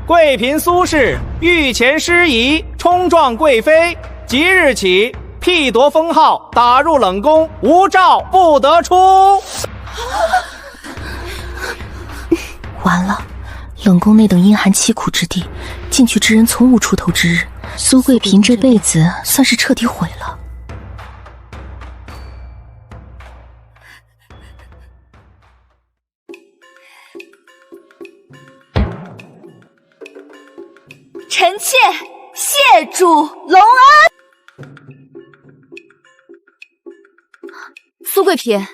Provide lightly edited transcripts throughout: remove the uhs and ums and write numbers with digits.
贵嫔苏氏御前失仪，冲撞贵妃，即日起辟夺封号，打入冷宫，无诏不得出。完了，冷宫内等阴寒凄苦之地，进去之人从无出头之日。苏贵嫔这辈子算是彻底毁了。臣妾谢主隆恩。苏贵嫔，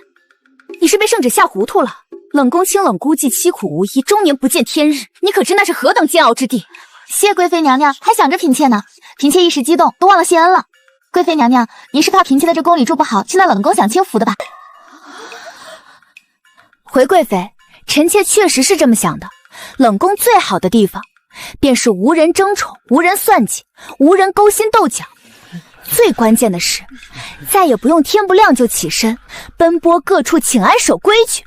你是被圣旨吓糊涂了。冷宫清冷孤寂，凄苦无依，终年不见天日，你可知那是何等煎熬之地？谢贵妃娘娘还想着嫔妾呢，嫔妾一时激动，都忘了谢恩了。贵妃娘娘，您是怕嫔妾在这宫里住不好，去那冷宫享清福的吧？回贵妃，臣妾确实是这么想的。冷宫最好的地方，便是无人争宠，无人算计，无人勾心斗角。最关键的是，再也不用天不亮就起身，奔波各处请安守规矩。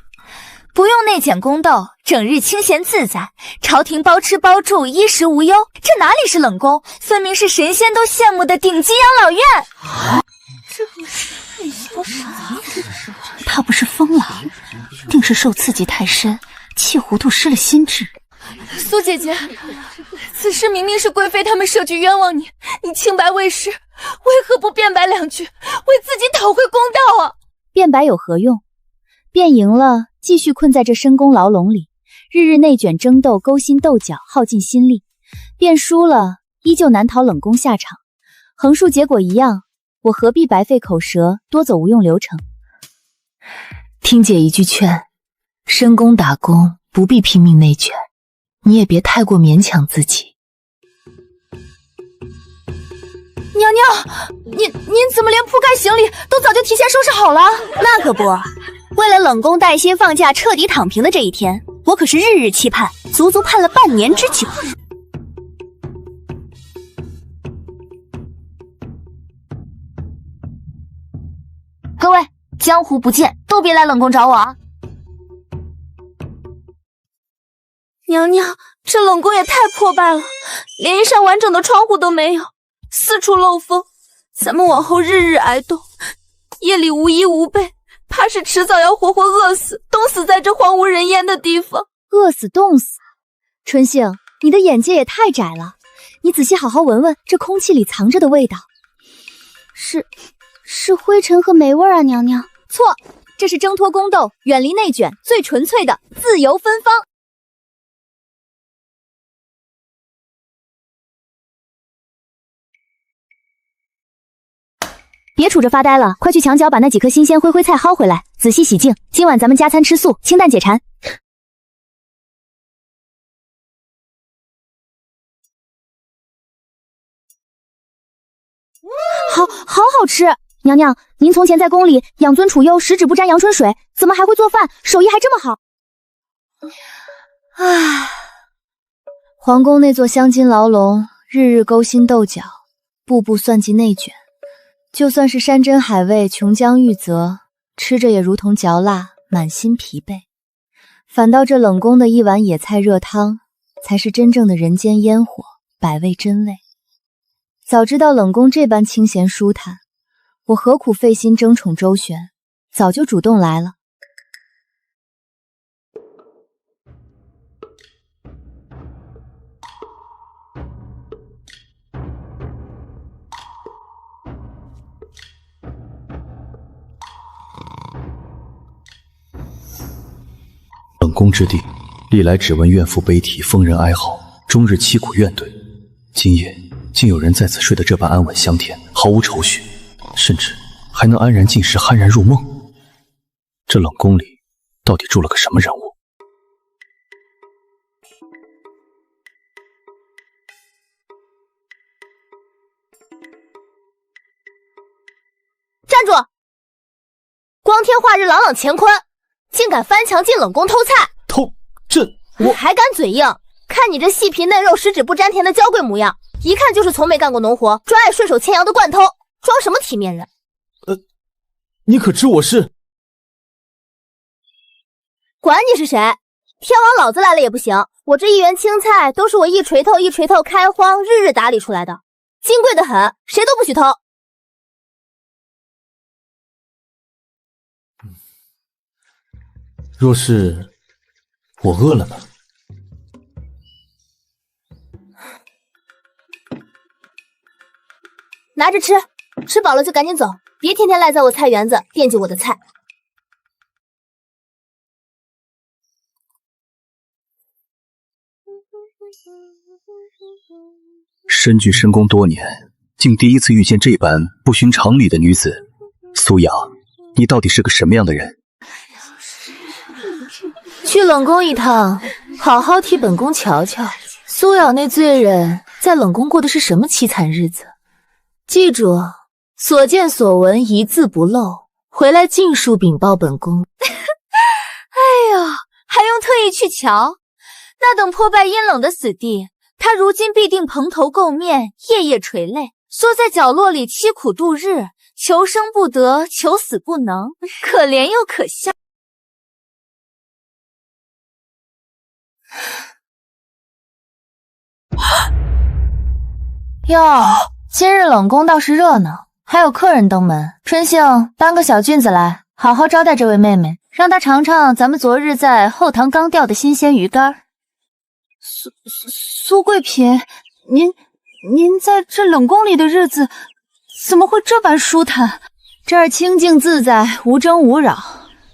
不用内检宫斗，整日清闲自在，朝廷包吃包住，衣食无忧。这哪里是冷宫，分明是神仙都羡慕的顶级养老院。他不是疯了，定是受刺激太深，气糊涂失了心智。苏姐姐，此事明明是贵妃他们设局冤枉你，你清白未失，为何不辩白两句，为自己讨回公道啊？辩白有何用？辩赢了，继续困在这深宫牢笼里，日日内卷争斗，勾心斗角，耗尽心力；辩输了，依旧难逃冷宫下场。横竖结果一样，我何必白费口舌，多走无用流程？听姐一句劝，深宫打工不必拼命内卷，你也别太过勉强自己。娘娘，您怎么连铺盖行李都早就提前收拾好了？那可不，为了冷宫带薪放假彻底躺平的这一天，我可是日日期盼，足足盼了半年之久。各位，江湖不见，都别来冷宫找我啊！娘娘，这冷宫也太破败了，连一扇完整的窗户都没有，四处漏风。咱们往后日日挨冻，夜里无衣无被，怕是迟早要活活饿死、冻死在这荒无人烟的地方。饿死冻死？春杏，你的眼界也太窄了。你仔细好好闻闻，这空气里藏着的味道。是灰尘和霉味啊，娘娘。错，这是挣脱宫斗、远离内卷，最纯粹的自由芬芳。别杵着发呆了，快去墙角把那几颗新鲜灰灰菜薅回来，仔细洗净。今晚咱们加餐吃素，清淡解馋。好吃！娘娘，您从前在宫里养尊处优，十指不沾阳春水，怎么还会做饭？手艺还这么好？唉，皇宫那座镶金牢笼，日日勾心斗角，步步算计内卷。就算是山珍海味，琼浆玉泽，吃着也如同嚼蜡，满心疲惫。反倒这冷宫的一碗野菜热汤，才是真正的人间烟火，百味真味。早知道冷宫这般清闲舒坦，我何苦费心争宠周旋，早就主动来了。冷宫之地，历来只闻怨妇悲啼，疯人哀嚎，终日凄苦怨怼。今夜竟有人在此睡得这般安稳香甜，毫无愁绪，甚至还能安然进食，酣然入梦。这冷宫里到底住了个什么人物？站住！光天化日，朗朗乾坤，竟敢翻墙进冷宫偷菜！我还敢嘴硬？看你这细皮嫩肉、十指不沾田的娇贵模样，一看就是从没干过农活，专爱顺手牵羊的惯偷，装什么体面人？你可知我是？管你是谁，天王老子来了也不行，我这一园青菜都是我一锤头一锤头开荒，日日打理出来的，金贵的很，谁都不许偷。若是我饿了呢？拿着吃，吃饱了就赶紧走，别天天赖在我菜园子惦记我的菜。身居深宫多年，竟第一次遇见这般不寻常理的女子。苏雅，你到底是个什么样的人？去冷宫一趟，好好替本宫瞧瞧，苏瑶那罪人在冷宫过的是什么凄惨日子。记住，所见所闻一字不漏，回来尽数禀报本宫。哎呀，还用特意去瞧？那等破败阴冷的死地，他如今必定蓬头垢面，夜夜垂泪，缩在角落里凄苦度日，求生不得，求死不能，可怜又可笑。哟，今日冷宫倒是热闹，还有客人登门。春杏，搬个小菌子来，好好招待这位妹妹，让她尝尝咱们昨日在后堂刚钓的新鲜鱼干。苏贵嫔，您在这冷宫里的日子怎么会这般舒坦？这儿清静自在，无争无扰，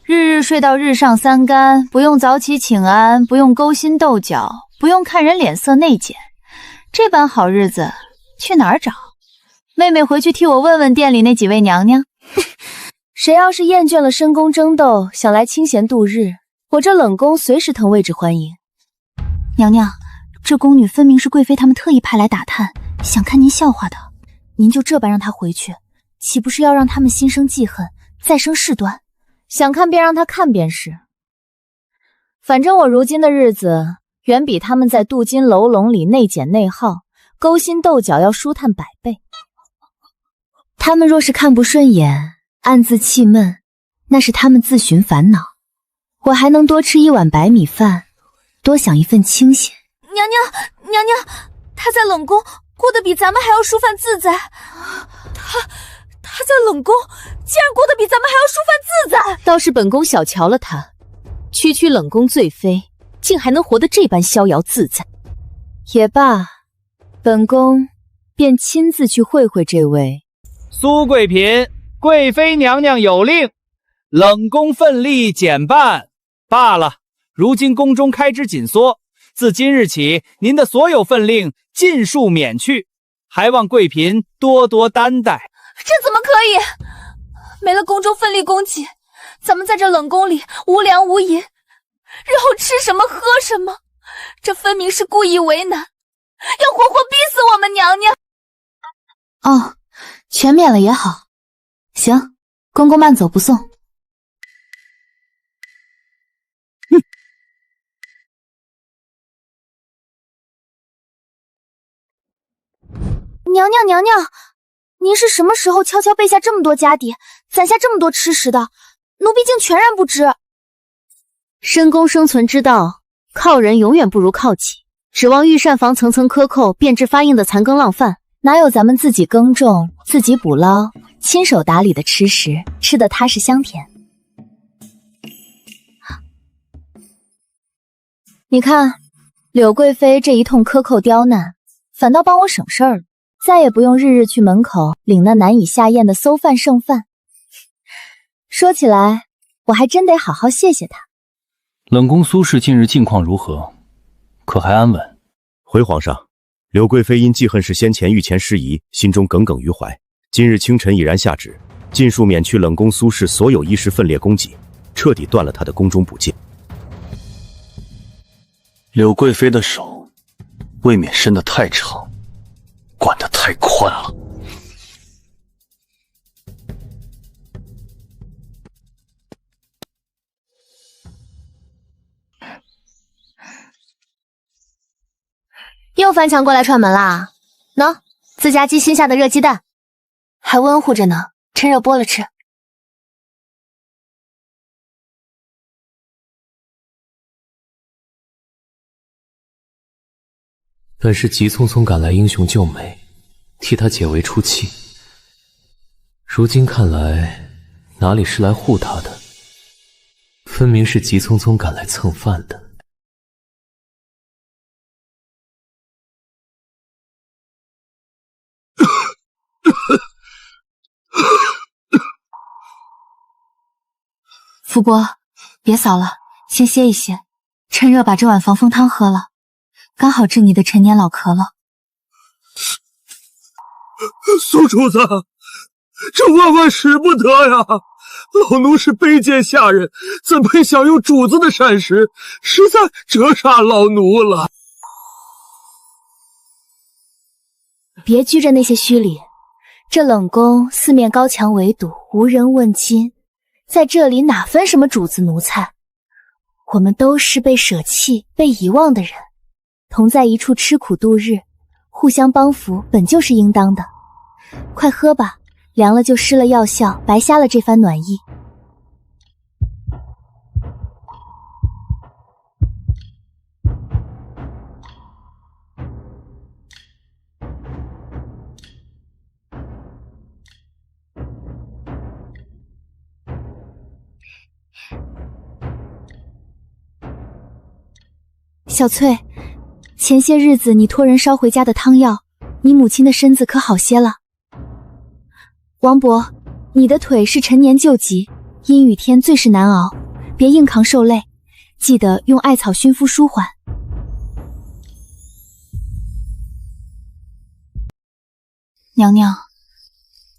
日日睡到日上三竿，不用早起请安，不用勾心斗角，不用看人脸色内检，这般好日子去哪儿找？妹妹回去替我问问店里那几位娘娘。谁要是厌倦了深宫争斗，想来清闲度日，我这冷宫随时腾位置欢迎。娘娘，这宫女分明是贵妃他们特意派来打探，想看您笑话的。您就这般让她回去，岂不是要让他们心生记恨，再生事端？想看便让她看便是。反正我如今的日子，远比他们在镀金楼笼里内检内耗、勾心斗角要舒坦100倍。他们若是看不顺眼，暗自气闷，那是他们自寻烦恼。我还能多吃1碗白米饭，多享一份清闲。娘娘，她在冷宫过得比咱们还要舒坦自在。她在冷宫竟然过得比咱们还要舒坦自在，倒是本宫小瞧了她。区冷宫罪妃，竟还能活得这般逍遥自在。也罢，本宫便亲自去会会这位。苏贵嫔，贵妃娘娘有令，冷宫分例减半。罢了，如今宫中开支紧缩，自今日起，您的所有分令尽数免去，还望贵嫔多多担待。这怎么可以？没了宫中分例供给，咱们在这冷宫里无粮无饮，日后吃什么喝什么？这分明是故意为难，要活活逼死我们娘娘。哦，全免了也好。行，公公慢走不送。娘娘，您是什么时候悄悄备下这么多家底，攒下这么多吃食的？奴婢竟全然不知。深宫生存之道，靠人永远不如靠己。指望御膳房层层克扣，变质发硬的残羹浪饭，哪有咱们自己耕种、自己捕捞、亲手打理的吃食，吃得踏实香甜。你看，柳贵妃这一通克扣刁难，反倒帮我省事儿了。再也不用日日去门口领那难以下咽的馊饭剩饭。说起来，我还真得好好谢谢他。冷宫苏氏近日近况如何？可还安稳？回皇上，柳贵妃因记恨是先前御前失仪，心中耿耿于怀。今日清晨已然下旨，尽数免去冷宫苏氏所有衣食分列供给，彻底断了他的宫中补戒。柳贵妃的手未免伸得太长，管得太宽了。又翻墙过来串门啦？喏，自家鸡新下的热鸡蛋，还温乎着呢，趁热剥了吃。本是急匆匆赶来英雄救美，替他解围出气。如今看来，哪里是来护他的，分明是急匆匆赶来蹭饭的。福伯，别扫了，先歇一歇，趁热把这碗防风汤喝了，刚好治你的陈年老咳了。苏主子，这万万使不得呀！老奴是卑贱下人，怎配享用主子的膳食？实在折煞老奴了。别拘着那些虚礼，这冷宫四面高墙围堵，无人问津，在这里哪分什么主子奴才？我们都是被舍弃、被遗忘的人，同在一处吃苦度日，互相帮扶本就是应当的。快喝吧，凉了就失了药效，白瞎了这番暖意。小翠，前些日子你托人捎回家的汤药，你母亲的身子可好些了？王伯，你的腿是陈年旧疾，阴雨天最是难熬，别硬扛受累，记得用艾草熏敷舒缓。娘娘，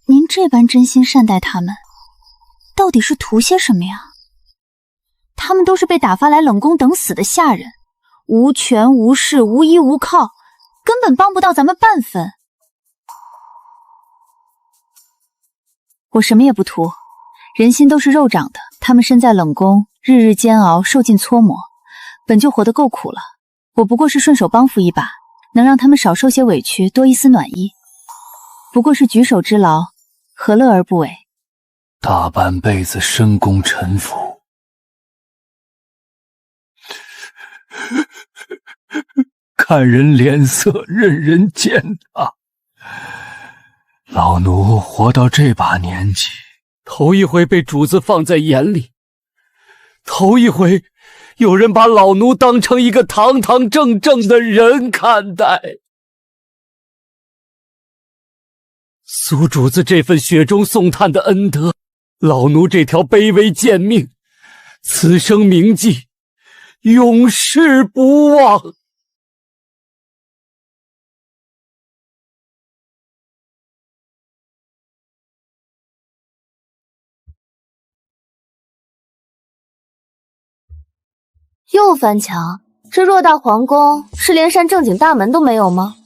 您这般真心善待他们，到底是图些什么呀？他们都是被打发来冷宫等死的下人，无权无势无依无靠，根本帮不到咱们半分。我什么也不图，人心都是肉长的，他们身在冷宫，日日煎熬，受尽搓磨，本就活得够苦了。我不过是顺手帮扶一把，能让他们少受些委屈，多一丝暖意，不过是举手之劳，何乐而不为？大半辈子深宫臣服，看人脸色，任人践踏。老奴活到这把年纪，头一回被主子放在眼里，头一回有人把老奴当成一个堂堂正正的人看待。苏主子这份雪中送炭的恩德，老奴这条卑微贱命，此生铭记，永世不忘。又翻墙？这偌大皇宫是连扇正经大门都没有吗？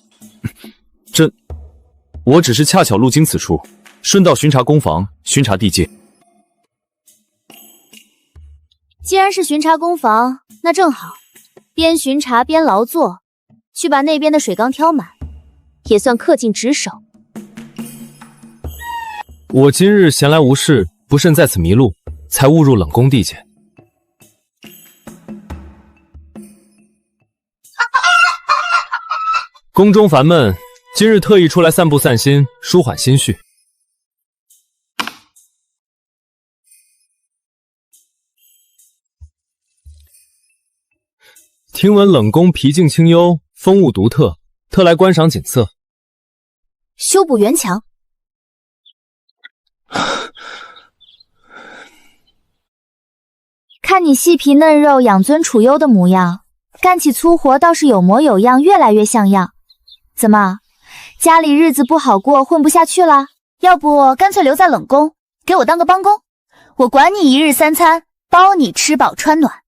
我只是恰巧路经此处，顺道巡查宫房，巡查地界。既然是巡查宫房，那正好，边巡查边劳作，去把那边的水缸挑满，也算恪尽职守。我今日闲来无事，不慎在此迷路，才误入冷宫地界。宫中烦闷，今日特意出来散步散心，舒缓心绪。听闻冷宫僻静清幽，风物独特，特来观赏景色。修补原墙。看你细皮嫩肉、养尊处优的模样，干起粗活倒是有模有样，越来越像样。怎么，家里日子不好过，混不下去了？要不干脆留在冷宫，给我当个帮工，我管你一日三餐，包你吃饱穿暖。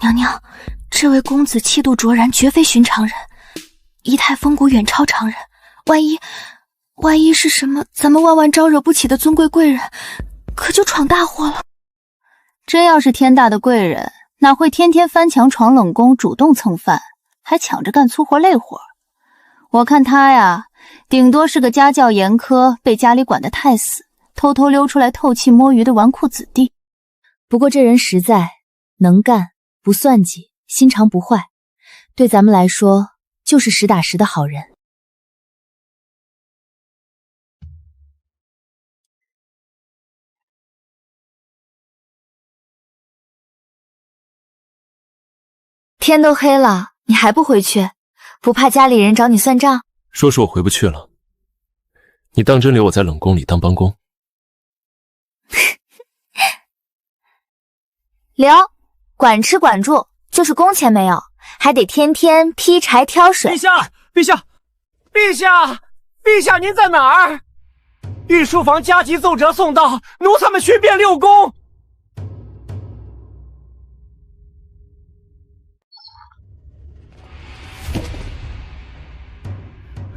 娘娘，这位公子气度卓然，绝非寻常人，仪态风骨远超常人。万一是什么咱们万万招惹不起的尊贵贵人，可就闯大祸了。真要是天大的贵人，哪会天天翻墙闯冷宫，主动蹭饭，还抢着干粗活累活？我看他呀，顶多是个家教严苛，被家里管得太死，偷偷溜出来透气摸鱼的纨绔子弟。不过这人实在能干，不算计，心肠不坏，对咱们来说就是实打实的好人。天都黑了，你还不回去？不怕家里人找你算账？说是我回不去了，你当真留我在冷宫里当帮工？留，管吃管住，就是工钱没有，还得天天劈柴挑水。陛下，陛下，陛下，陛下，您在哪儿？御书房加急奏折送到，奴才们寻遍六宫。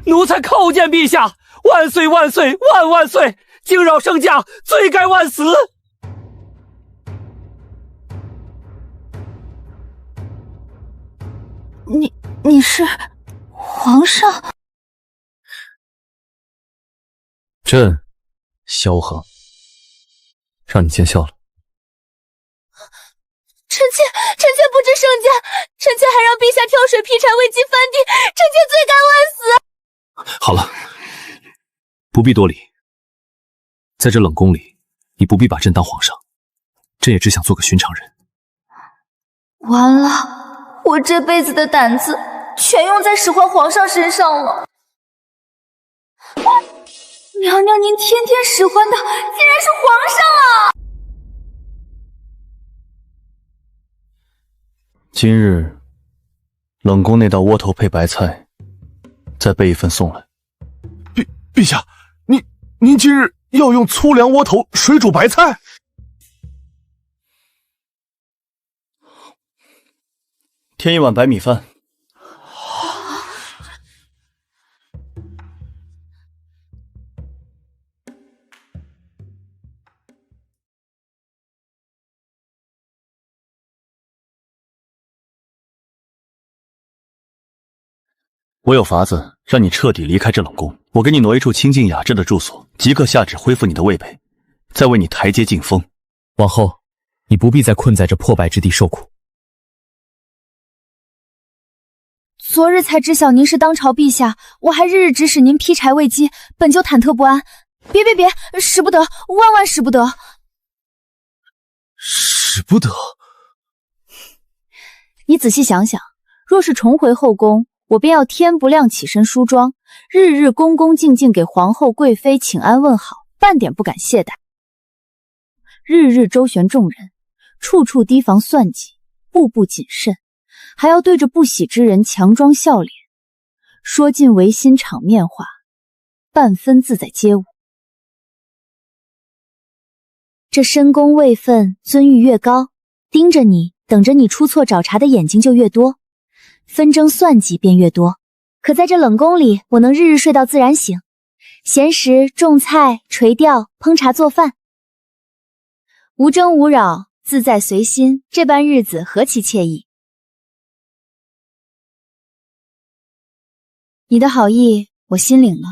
奴才叩见陛下，万岁万岁万万岁！惊扰圣驾，罪该万死。你是皇上？朕萧恒，让你见笑了。臣妾不知圣驾，臣妾还让陛下挑水劈柴慰藉藩地，臣妾罪该万死。好了，不必多礼。在这冷宫里，你不必把朕当皇上，朕也只想做个寻常人。完了，我这辈子的胆子全用在使唤皇上身上了。娘娘，您天天使唤的竟然是皇上啊！今日冷宫那道窝头配白菜，再备一份送来。陛下，您今日要用粗粮窝头水煮白菜？添一碗白米饭。我有法子让你彻底离开这冷宫，我给你挪一处清静雅致的住所，即刻下旨恢复你的位卑，再为你台阶进封。往后，你不必再困在这破败之地受苦。昨日才知晓您是当朝陛下，我还日日指使您劈柴喂鸡，本就忐忑不安。别，使不得，万万使不得！使不得！你仔细想想，若是重回后宫，我便要天不亮起身梳妆，日日恭恭敬敬给皇后贵妃请安问好，半点不敢懈怠。日日周旋众人，处处提防算计，步步谨慎，还要对着不喜之人强装笑脸，说尽违心场面话，半分自在街舞。这深宫位分尊誉越高，盯着你等着你出错找茬的眼睛就越多，纷争算计便越多。可在这冷宫里，我能日日睡到自然醒，闲时种菜、垂钓、烹茶做饭，无争无扰，自在随心，这般日子何其惬意。你的好意我心领了，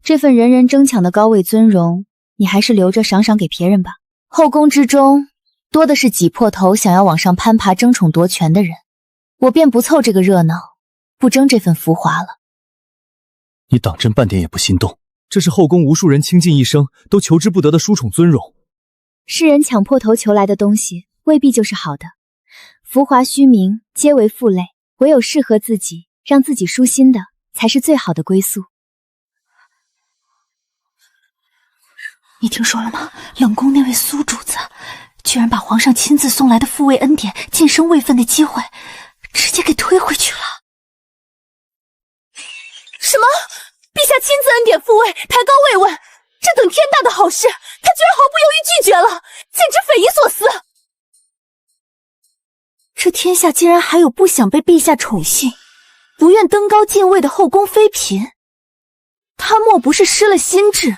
这份人人争抢的高位尊荣，你还是留着赏赏给别人吧。后宫之中多的是挤破头想要往上攀爬争宠夺权的人，我便不凑这个热闹，不争这份浮华了。你当真半点也不心动？这是后宫无数人倾尽一生都求之不得的殊宠尊荣。世人抢破头求来的东西未必就是好的，浮华虚名皆为负累，唯有适合自己让自己舒心的才是最好的归宿。你听说了吗？冷宫那位苏主子居然把皇上亲自送来的复位恩典、晋升位分的机会直接给推回去了。什么？陛下亲自恩典复位，抬高位分，这等天大的好事，他居然毫不犹豫拒绝了，简直匪夷所思！这天下竟然还有不想被陛下宠幸、不愿登高进位的后宫妃嫔，他莫不是失了心智，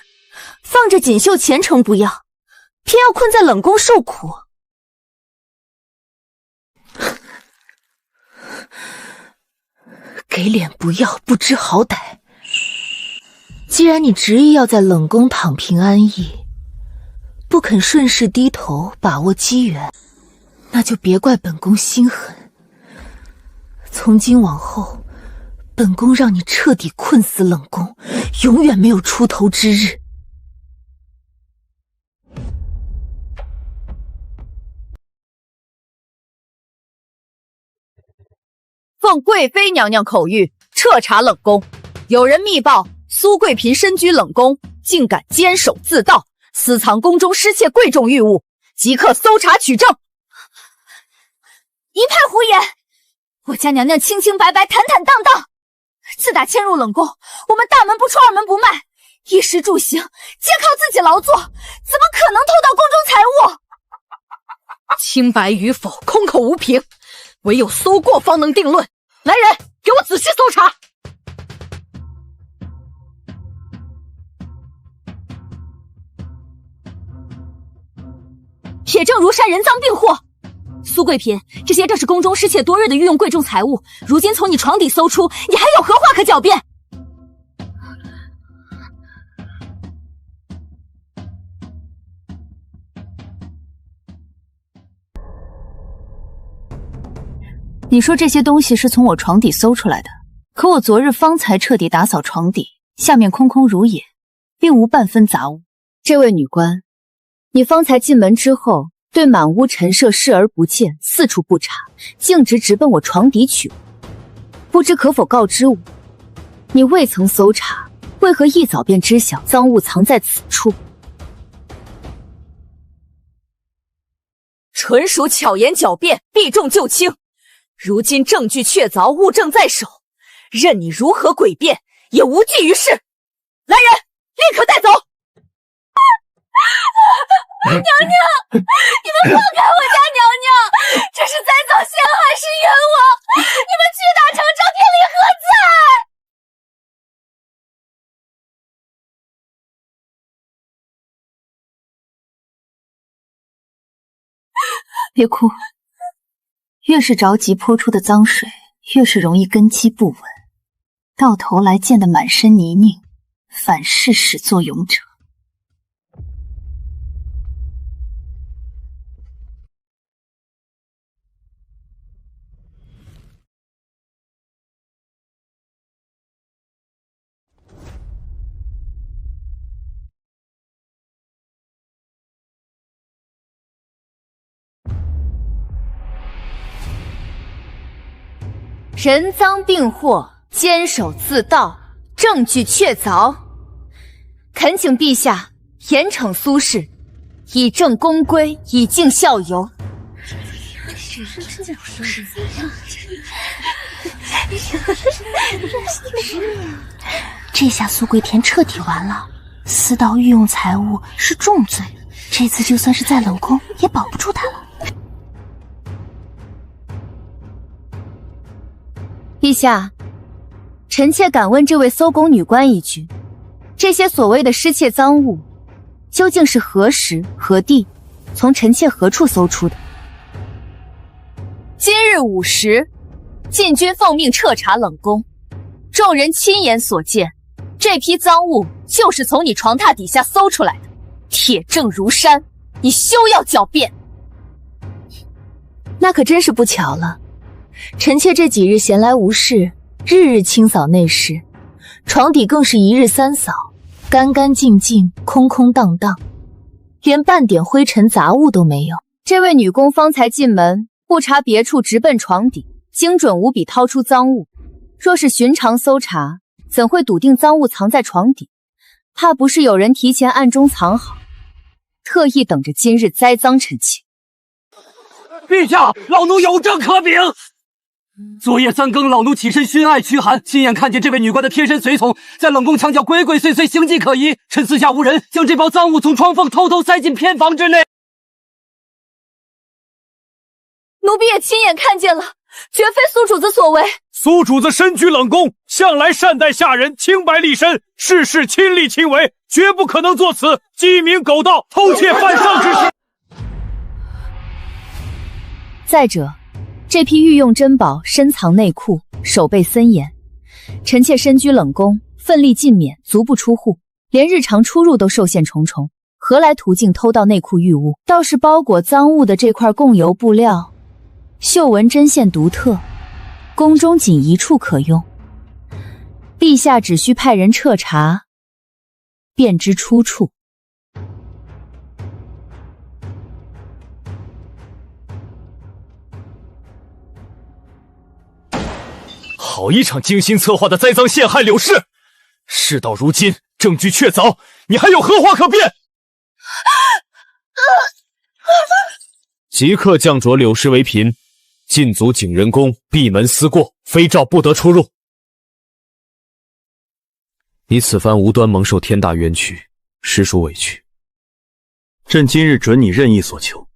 放着锦绣前程不要，偏要困在冷宫受苦？给脸不要，不知好歹！既然你执意要在冷宫躺平安逸，不肯顺势低头把握机缘，那就别怪本宫心狠。从今往后，本宫让你彻底困死冷宫，永远没有出头之日。奉贵妃娘娘口谕，彻查冷宫。有人密报苏贵嫔身居冷宫，竟敢监守自盗，私藏宫中失窃贵重玉物，即刻搜查取证。一派胡言！我家娘娘清清白白、坦坦荡荡。自打迁入冷宫，我们大门不出二门不迈，衣食住行皆靠自己劳作，怎么可能偷盗宫中财物？清白与否，空口无凭，唯有搜过方能定论。来人，给我仔细搜查。铁证如山，人赃并获。苏贵嫔，这些正是宫中失窃多日的御用贵重财物，如今从你床底搜出，你还有何话可狡辩？你说这些东西是从我床底搜出来的，可我昨日方才彻底打扫床底，下面空空如也，并无半分杂物。这位女官，你方才进门之后，对满屋陈设视而不见，四处不查，径直奔我床底取物，不知可否告知我，你未曾搜查，为何一早便知晓赃物藏在此处？纯属巧言狡辩，避重就轻。如今证据确凿，物证在手，任你如何诡辩，也无济于事。来人，立刻带走！娘娘，你们放开我家娘娘！这是栽赃陷害，是冤枉！你们屈打成招，天理何在？别哭，越是着急泼出的脏水，越是容易根基不稳，到头来溅得满身泥泞，反是始作俑者。人赃并获，监守自盗，证据确凿，恳请陛下严惩苏氏，以正宫规，以儆效尤。这下苏贵嫔彻底完了，私盗御用财物是重罪，这次就算是在冷宫也保不住她了。陛下，臣妾敢问这位搜宫女官一句，这些所谓的失窃赃物，究竟是何时何地，从臣妾何处搜出的？今日午时，禁军奉命彻查冷宫，众人亲眼所见，这批赃物就是从你床榻底下搜出来的，铁证如山，你休要狡辩。那可真是不巧了。臣妾这几日闲来无事，日日清扫内室，床底更是一日三扫，干干净净，空空荡荡，连半点灰尘杂物都没有。这位女工方才进门，不查别处，直奔床底，精准无比掏出赃物。若是寻常搜查，怎会笃定赃物藏在床底？怕不是有人提前暗中藏好，特意等着今日栽赃臣妾。陛下，老奴有证可禀。昨夜3更，老奴起身巡爱驱寒，亲眼看见这位女官的贴身随从在冷宫墙角鬼鬼祟祟，行迹可疑。臣四下无人，将这包赃物从窗缝偷偷塞进偏房之内。奴婢也亲眼看见了，绝非苏主子所为。苏主子身居冷宫，向来善待下人，清白立身，事事亲力亲为，绝不可能作此鸡鸣狗盗、偷窃犯上之事。再者，这批御用珍宝深藏内库，守备森严。臣妾身居冷宫，奋力尽免，足不出户，连日常出入都受限重重，何来途径偷盗内库玉物？倒是包裹赃物的这块贡油布料，绣纹针线独特，宫中仅一处可用。陛下只需派人彻查，便知出处。好一场精心策划的栽赃陷害柳氏！事到如今，证据确凿，你还有何话可辩？即刻降擢柳氏为嫔，禁足景仁宫，闭门思过，妃诏不得出入。你此番无端蒙受天大冤屈，实属委屈。朕今日准你任意所求，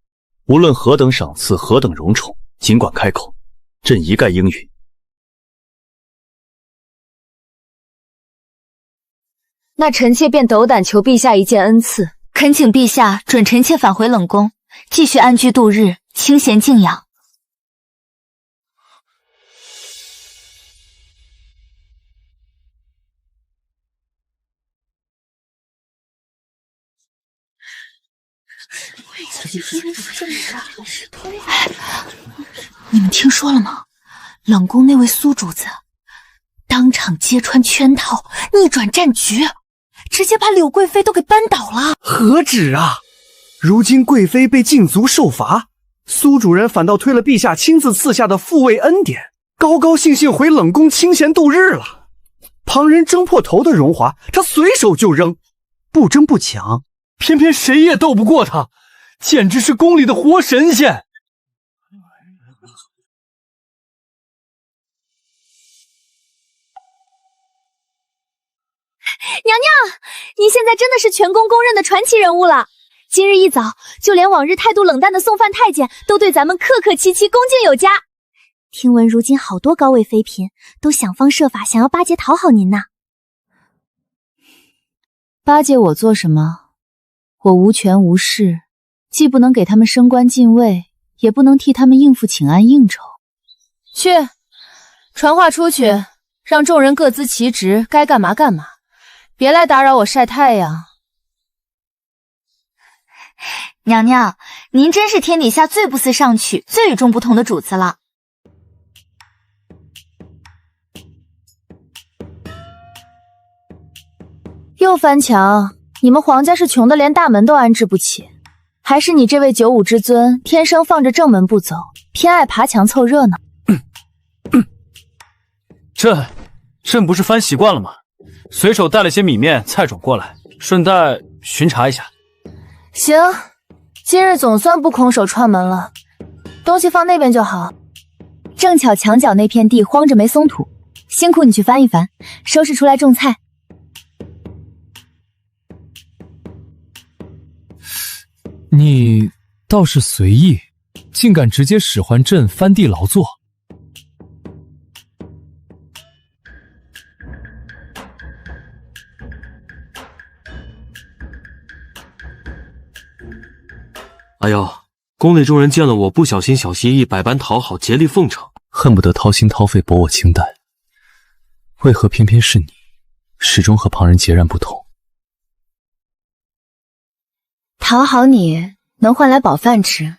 无论何等赏赐，何等荣宠，尽管开口，朕一概应允。那臣妾便斗胆求陛下一件恩赐，恳请陛下准臣妾返回冷宫，继续安居度日，清闲静养。你们听说了吗？冷宫那位苏主子当场揭穿圈套，逆转战局，直接把柳贵妃都给扳倒了。何止啊！如今贵妃被禁足受罚，苏主人反倒推了陛下亲自赐下的复位恩典，高高兴兴回冷宫清闲度日了。旁人争破头的荣华，他随手就扔，不争不抢，偏偏谁也斗不过他，简直是宫里的活神仙。娘娘，您现在真的是全宫公认的传奇人物了。今日一早，就连往日态度冷淡的宋范太监都对咱们客客气气，恭敬有加。听闻如今好多高位妃嫔都想方设法想要巴结讨好您呢。巴结我做什么？我无权无势，既不能给他们升官进位，也不能替他们应付请安应酬。去，传话出去，让众人各司其职，该干嘛干嘛，别来打扰我晒太阳。娘娘，您真是天底下最不思上取、最与众不同的主子了。又翻墙！你们皇家是穷的连大门都安置不起，还是你这位九五之尊天生放着正门不走，偏爱爬墙凑热闹？朕不是翻习惯了吗？随手带了些米面、菜种过来，顺带巡查一下。行，今日总算不空手串门了，东西放那边就好。正巧墙角那片地荒着没松土，辛苦你去翻一翻，收拾出来种菜。你倒是随意，竟敢直接使唤朕翻地劳作。哎呦，宫内众人见了我不小心小心翼翼，百般讨好，竭力奉承，恨不得掏心掏肺博我清淡。为何偏偏是你，始终和旁人截然不同？讨好你能换来饱饭吃，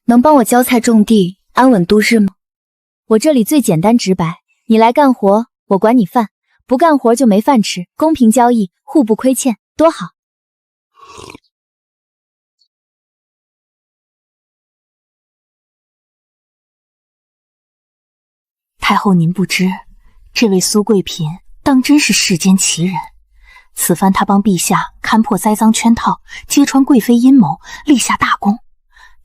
能帮我浇菜种地，安稳度日吗？我这里最简单直白，你来干活，我管你饭，不干活就没饭吃，公平交易，互不亏欠，多好。太后您不知，这位苏贵嫔当真是世间奇人。此番她帮陛下勘破栽赃圈套，揭穿贵妃阴谋，立下大功。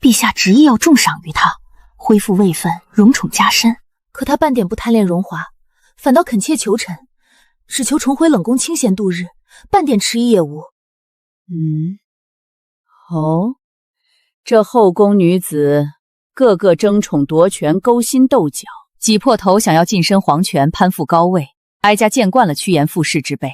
陛下执意要重赏于她，恢复位分，荣宠加身。可她半点不贪恋荣华，反倒恳切求臣，只求重回冷宫清闲度日，半点迟疑也无。哦，这后宫女子个个争宠夺权，勾心斗角，挤破头想要晋升皇权，攀附高位。哀家见惯了趋炎附势之辈，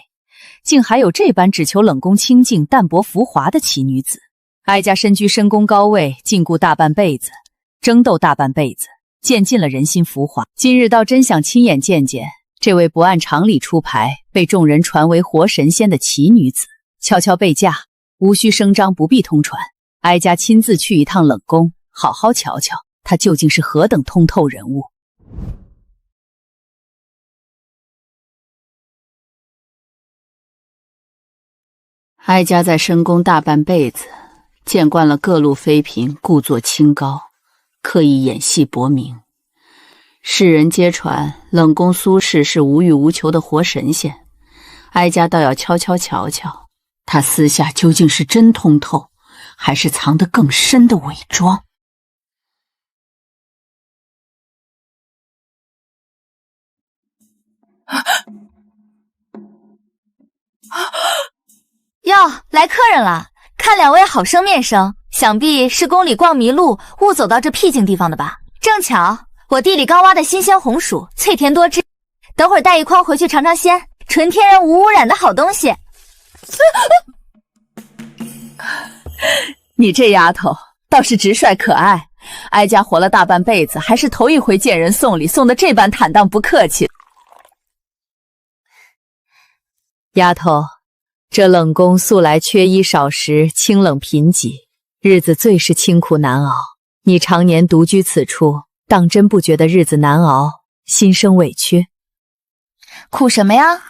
竟还有这般只求冷宫清静、淡泊浮华的奇女子。哀家身居深宫高位，禁锢大半辈子，争斗大半辈子，见尽了人心浮华。今日倒真想亲眼见见这位不按常理出牌，被众人传为活神仙的奇女子，悄悄被嫁，无需声张，不必通传。哀家亲自去一趟冷宫，好好瞧瞧她究竟是何等通透人物。哀家在深宫大半辈子，见惯了各路妃嫔故作清高，刻意演戏博名。世人皆传冷宫苏氏是无欲无求的活神仙，哀家倒要悄悄瞧瞧，她私下究竟是真通透，还是藏得更深的伪装。哟，来客人了！看两位好生面生，想必是宫里逛迷路，误走到这僻静地方的吧？正巧，我地里刚挖的新鲜红薯，脆甜多汁，等会儿带一筐回去尝尝鲜，纯天然无污染的好东西。你这丫头倒是直率可爱，哀家活了大半辈子，还是头一回见人送礼送得这般坦荡不客气。丫头，这冷宫素来缺衣少食，清冷贫瘠，日子最是清苦难熬。你常年独居此处，当真不觉得日子难熬，心生委屈？苦什么呀？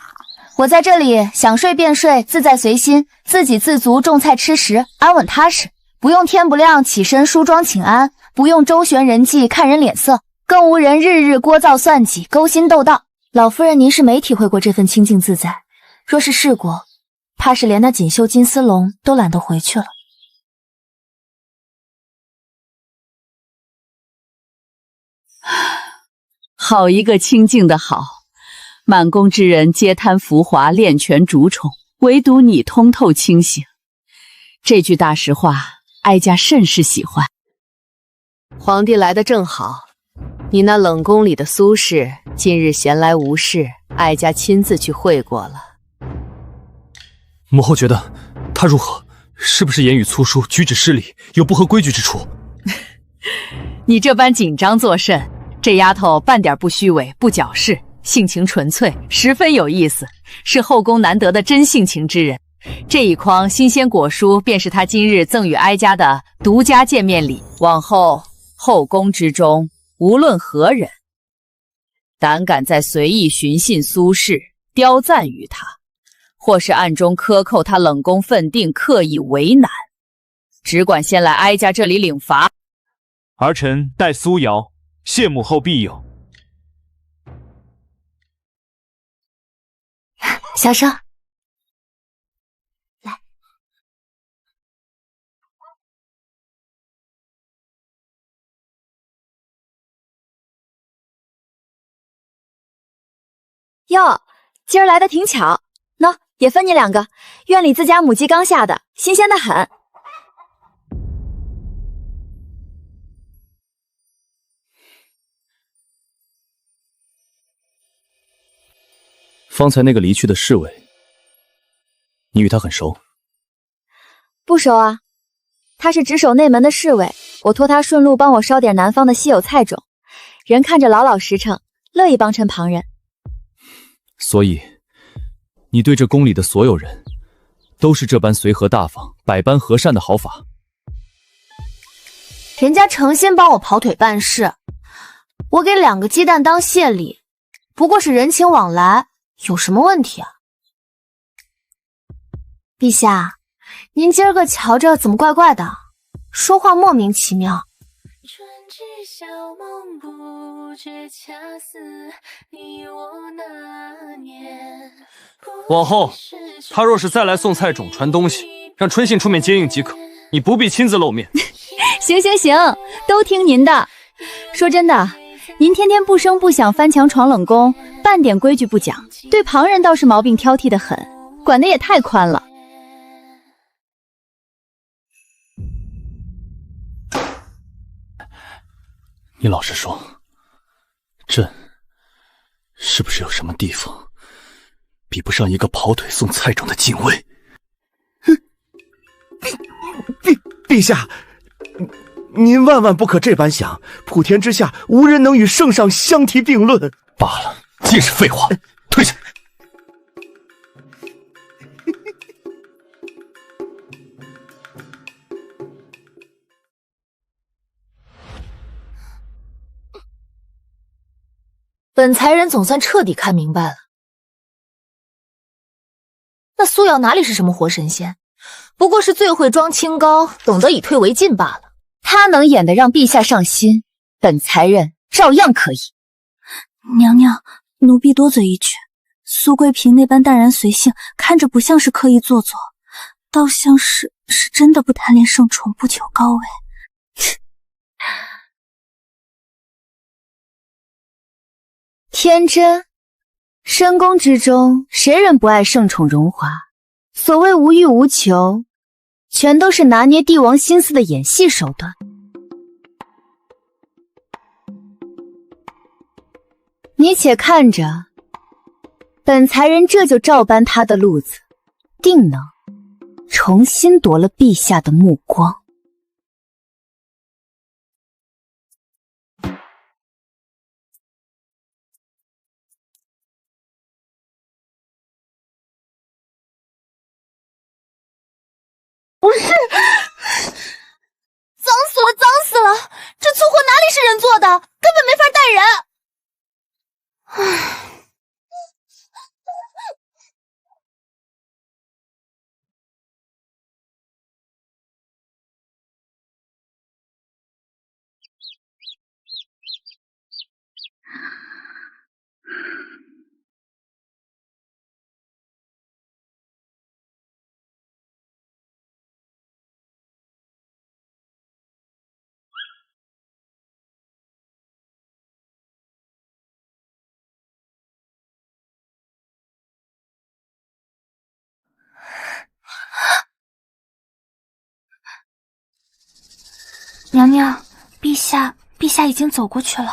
我在这里想睡便睡，自在随心，自给自足，种菜吃食，安稳踏实，不用天不亮起身梳妆请安，不用周旋人际看人脸色，更无人日日聒噪算计，勾心斗盗。老夫人，您是没体会过这份清静自在，若是试过，怕是连那锦绣金丝笼都懒得回去了。好一个清静的好，满宫之人皆贪浮华，恋权逐宠，唯独你通透清醒。这句大实话，哀家甚是喜欢。皇帝来得正好，你那冷宫里的苏氏今日闲来无事，哀家亲自去会过了。母后觉得他如何？是不是言语粗疏，举止失礼，有不合规矩之处？你这般紧张作甚？这丫头半点不虚伪，不矫饰，性情纯粹，十分有意思，是后宫难得的真性情之人。这一筐新鲜果蔬便是她今日赠与哀家的独家见面礼。往后后宫之中，无论何人，胆敢再随意寻衅苏氏，刁赞于他，或是暗中克扣他冷宫分定，刻意为难，只管先来哀家这里领罚。儿臣代苏瑶谢母后庇佑。小生，来。哟，今儿来的挺巧，喏，也分你2个，院里自家母鸡刚下的，新鲜的很。方才那个离去的侍卫，你与他很熟？不熟啊，他是值守内门的侍卫，我托他顺路帮我捎点南方的稀有菜种，人看着老老实诚，乐意帮衬旁人。所以，你对这宫里的所有人，都是这般随和大方、百般和善的好法？人家诚心帮我跑腿办事，我给2个鸡蛋当谢礼，不过是人情往来。有什么问题啊？陛下，您今儿个瞧着怎么怪怪的，说话莫名其妙。往后，他若是再来送菜种、传东西，让春信出面接应即可，你不必亲自露面。行行行，都听您的。说真的，您天天不声不响翻墙闯冷宫，半点规矩不讲，对旁人倒是毛病挑剔得很，管得也太宽了。你老实说，朕是不是有什么地方比不上一个跑腿送菜种的禁卫？陛下，您万万不可这般想，普天之下无人能与圣上相提并论。罢了，尽是废话，退下。本才人总算彻底看明白了，那苏瑶哪里是什么活神仙，不过是最会装清高，懂得以退为进罢了。他能演得让陛下上心，本才人照样可以。娘娘，奴婢多嘴一句，苏贵嫔那般淡然随性，看着不像是刻意做作，倒像是真的不贪恋圣宠，不求高位。天真，深宫之中谁人不爱圣宠荣华？所谓无欲无求，全都是拿捏帝王心思的演戏手段。你且看着，本才人这就照搬他的路子，定能重新夺了陛下的目光。不是，脏死了，脏死了！这粗活哪里是人做的，根本没法带人。唉。娘娘，陛下已经走过去了。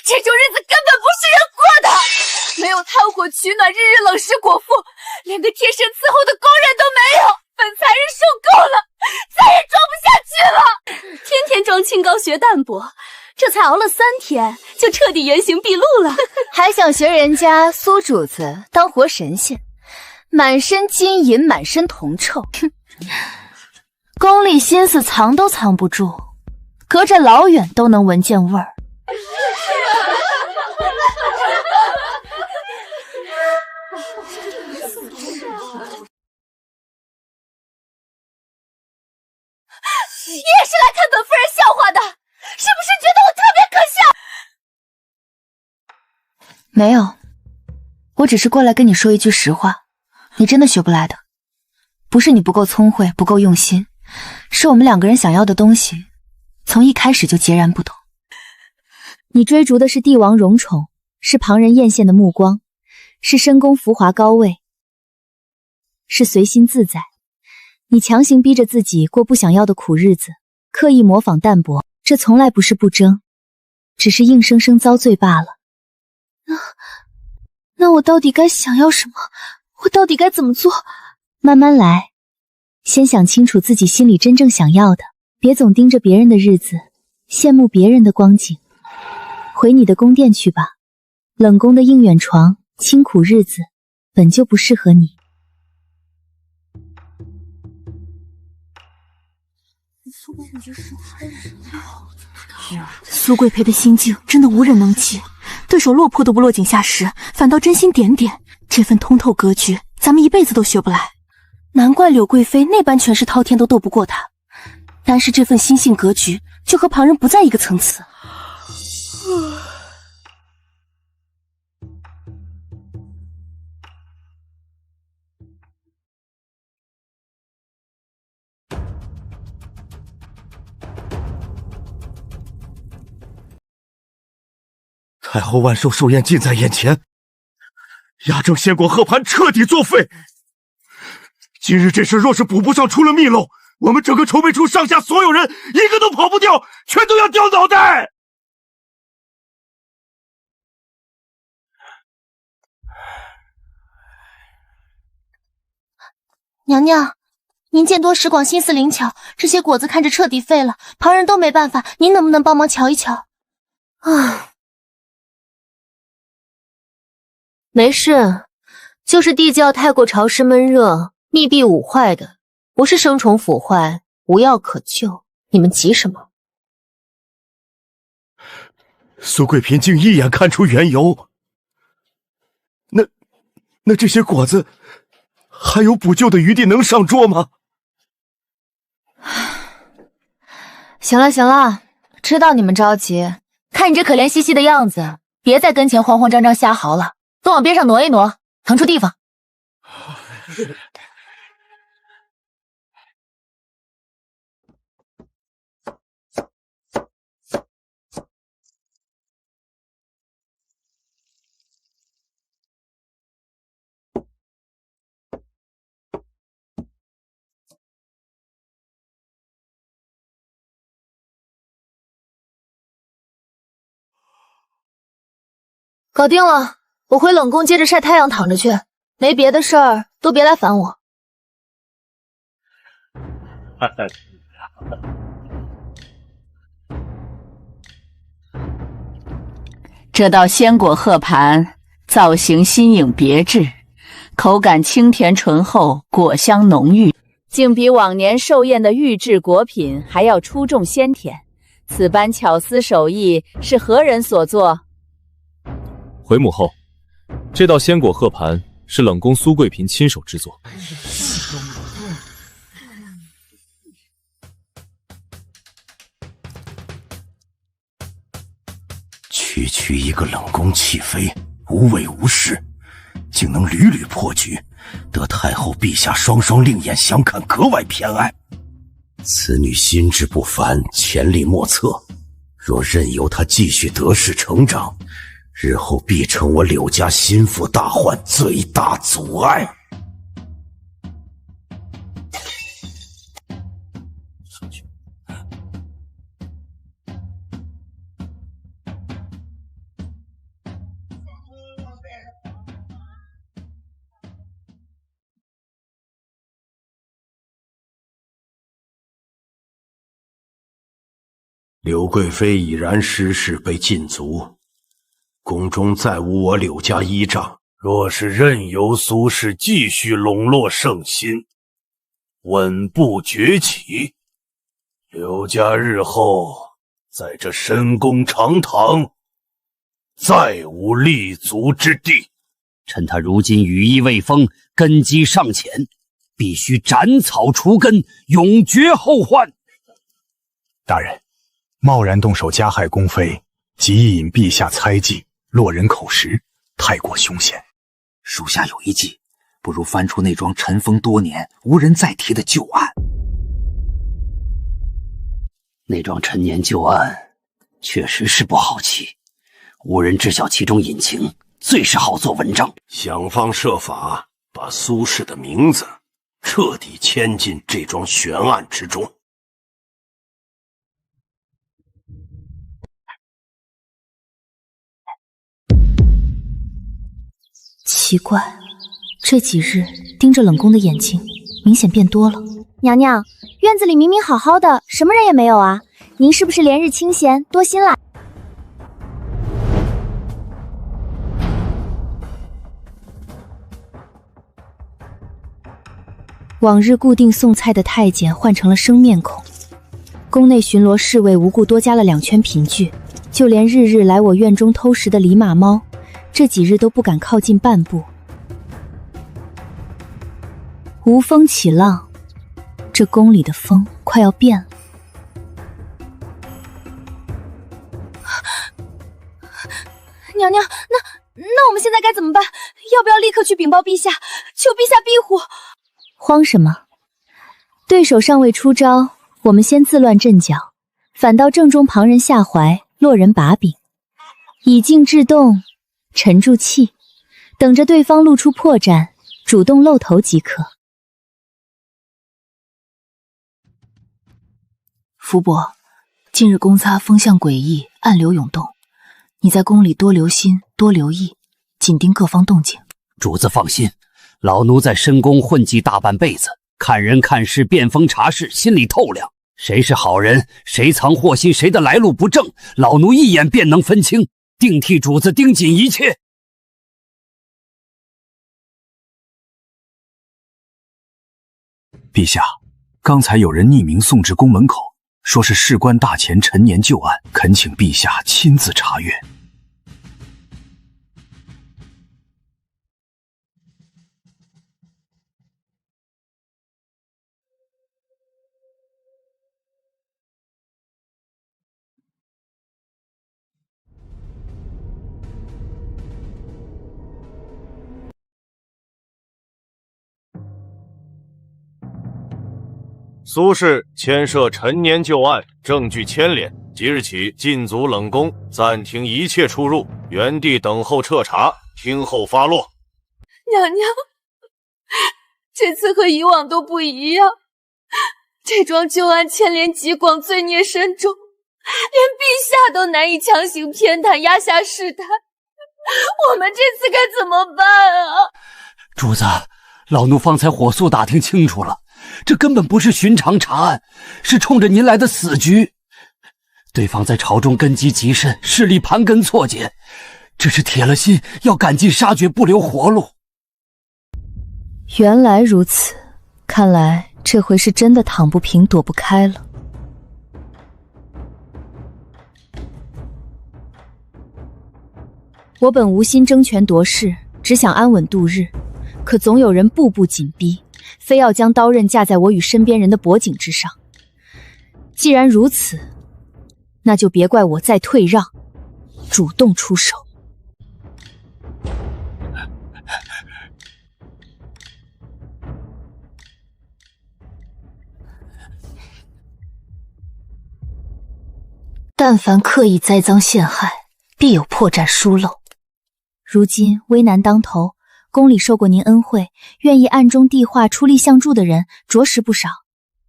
这种日子根本不是人过的，没有炭火取暖，日日冷食果腹，连个贴身伺候的工人都没有。本才人受够了，再也装不下去了。天天装清高学淡泊，这才熬了3天，就彻底原形毕露了。还想学人家苏主子当活神仙，满身金银，满身铜臭，哼！宫里心思藏都藏不住，隔着老远都能闻见味儿。你也是来看本夫人笑话的，是不是觉得我特别可笑？没有，我只是过来跟你说一句实话，你真的学不来的。不是你不够聪慧，不够用心，是我们2个人想要的东西，从一开始就截然不同。你追逐的是帝王荣宠，是旁人艳羡的目光，是深宫浮华高位，是随心自在。你强行逼着自己过不想要的苦日子，刻意模仿淡泊，这从来不是不争，只是硬生生遭罪罢了。那我到底该想要什么？我到底该怎么做？慢慢来，先想清楚自己心里真正想要的，别总盯着别人的日子，羡慕别人的光景。回你的宫殿去吧，冷宫的应远床，清苦日子本就不适合你。苏贵妃的心境真的无人能及，对手落魄都不落井下石，反倒真心点点。这份通透格局，咱们一辈子都学不来。难怪柳贵妃那般权势滔天都斗不过她，单是这份心性格局，就和旁人不在一个层次。太后万寿寿宴近在眼前，压正仙果和盘彻底作废。今日这事若是补不上出了纰漏，我们整个筹备处上下所有人一个都跑不掉，全都要掉脑袋。娘娘，您见多识广，心思灵巧，这些果子看着彻底废了，旁人都没办法，您能不能帮忙瞧一瞧？啊，没事，就是地窖太过潮湿闷热，密闭捂坏的，不是生虫腐坏，无药可救，你们急什么？苏贵嫔竟一眼看出缘由，那这些果子还有补救的余地，能上桌吗？行了行了，知道你们着急，看你这可怜兮兮的样子，别在跟前慌慌张张瞎嚎了，都往边上挪一挪，腾出地方。搞定了，我回冷宫接着晒太阳躺着去，没别的事儿都别来烦我。这道鲜果鹤盘造型新颖别致，口感清甜醇厚，果香浓郁，竟比往年寿宴的预制果品还要出众鲜甜。此般巧思手艺是何人所作？回母后，这道鲜果鹤盘是冷宫苏贵嫔亲手制作。区一个冷宫弃妃，无畏无事，竟能屡屡破局，得太后陛下双双另眼相看，格外偏爱。此女心智不凡，潜力莫测，若任由她继续得势成长，日后必成我柳家心腹大患，最大阻碍。柳贵妃已然失势被禁足，宫中再无我柳家依仗，若是任由苏氏继续笼络圣心，稳步崛起，柳家日后在这深宫长堂再无立足之地。趁他如今羽翼未丰，根基尚浅，必须斩草除根，永绝后患。大人，贸然动手加害宫妃，极易引陛下猜忌，落人口实，太过凶险。属下有一计，不如翻出那桩尘封多年、无人再提的旧案。那桩陈年旧案确实是不好棋，无人知晓其中隐情，最是好做文章。想方设法把苏氏的名字彻底牵进这桩悬案之中。奇怪，这几日盯着冷宫的眼睛明显变多了。娘娘，院子里明明好好的，什么人也没有啊！您是不是连日清闲，多心了？往日固定送菜的太监换成了生面孔，宫内巡逻侍卫无故多加了2圈凭据，就连日日来我院中偷食的李马猫，这几日都不敢靠近半步。无风起浪，这宫里的风快要变了。娘娘，那我们现在该怎么办？要不要立刻去禀报陛下，求陛下庇护？慌什么？对手尚未出招，我们先自乱阵脚，反倒正中旁人下怀，落人把柄。以静制动，沉住气，等着对方露出破绽，主动露头即可。福伯，近日公擦风向诡异，暗流涌动，你在宫里多留心，多留意，紧盯各方动静。主子放心，老奴在深宫混迹大半辈子，看人看事，辨风察事，心里透亮。谁是好人，谁藏祸心，谁的来路不正，老奴一眼便能分清，定替主子盯紧一切。陛下，刚才有人匿名送至宫门口，说是事关大前陈年旧案，恳请陛下亲自查阅。苏氏牵涉陈年旧案，证据牵连，即日起禁足冷宫，暂停一切出入，原地等候彻查，听候发落。娘娘，这次和以往都不一样，这桩旧案牵连极广，罪孽深重，连陛下都难以强行偏袒，压下事态，我们这次该怎么办啊？主子，老奴方才火速打听清楚了，这根本不是寻常查案，是冲着您来的死局。对方在朝中根基极深，势力盘根错节，这是铁了心要赶尽杀绝，不留活路。原来如此，看来这回是真的躺不平，躲不开了。我本无心争权夺势，只想安稳度日，可总有人步步紧逼，非要将刀刃架在我与身边人的脖颈之上。既然如此，那就别怪我再退让，主动出手。但凡刻意栽赃陷害，必有破绽疏漏。如今危难当头，宫里受过您恩惠，愿意暗中递话出力相助的人着实不少。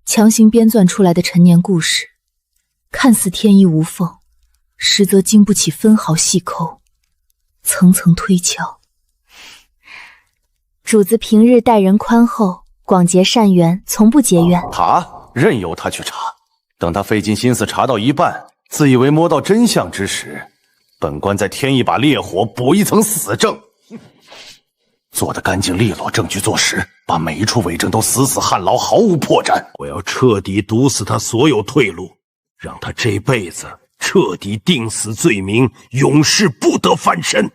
强行编撰出来的陈年故事，看似天衣无缝，实则经不起分毫细抠，层层推敲。主子平日待人宽厚，广结善缘，从不结怨。任由他去查，等他费尽心思查到一半，自以为摸到真相之时，本官再添一把烈火，补一层死证，做得干净利落，证据坐实，把每一处伪证都死死焊牢，毫无破绽。我要彻底堵死他所有退路，让他这辈子彻底定死罪名，永世不得翻身。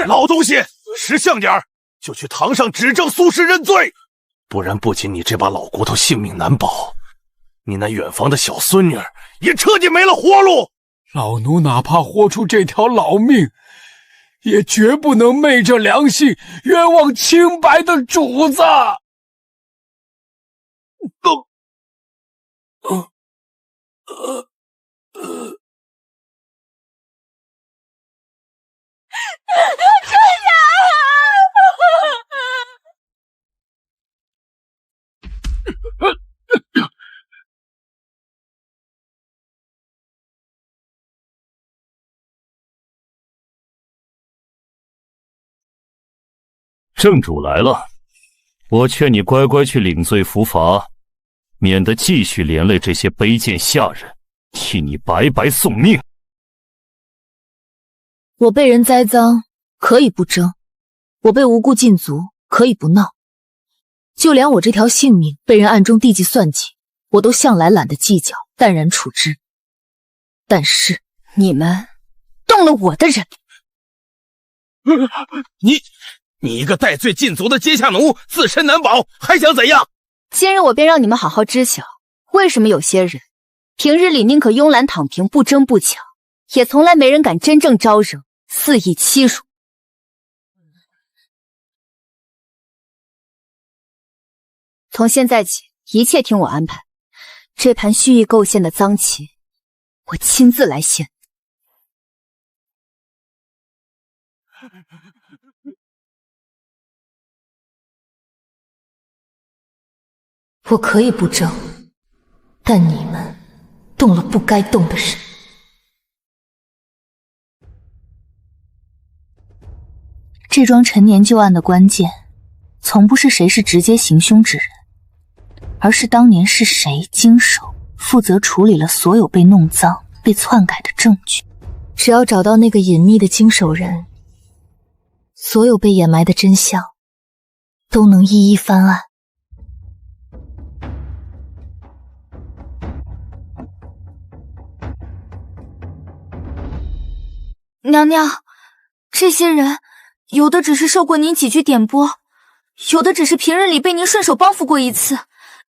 老东西，识相点儿，就去堂上指证苏氏认罪，不然不仅你这把老骨头性命难保，你那远房的小孙女也彻底没了活路。老奴哪怕豁出这条老命，也绝不能昧着良心冤枉清白的主子。正主来了，我劝你乖乖去领罪伏罚，免得继续连累这些卑贱下人，替你白白送命。我被人栽赃，可以不争；我被无故禁足，可以不闹。就连我这条性命被人暗中递计算计，我都向来懒得计较，淡然处之。但是你们动了我的人，你一个戴罪禁足的阶下奴，自身难保，还想怎样？今日我便让你们好好知晓，为什么有些人平日里宁可慵懒躺平，不争不抢，也从来没人敢真正招惹，肆意欺辱。从现在起，一切听我安排。这盘蓄意构陷的赃旗，我亲自来献。我可以不争，但你们动了不该动的人。这桩陈年旧案的关键，从不是谁是直接行凶之人，而是当年是谁经手负责处理了所有被弄脏、被篡改的证据。只要找到那个隐秘的经手人，所有被掩埋的真相都能一一翻案。娘娘，这些人有的只是受过您几句点拨，有的只是平日里被您顺手帮扶过一次，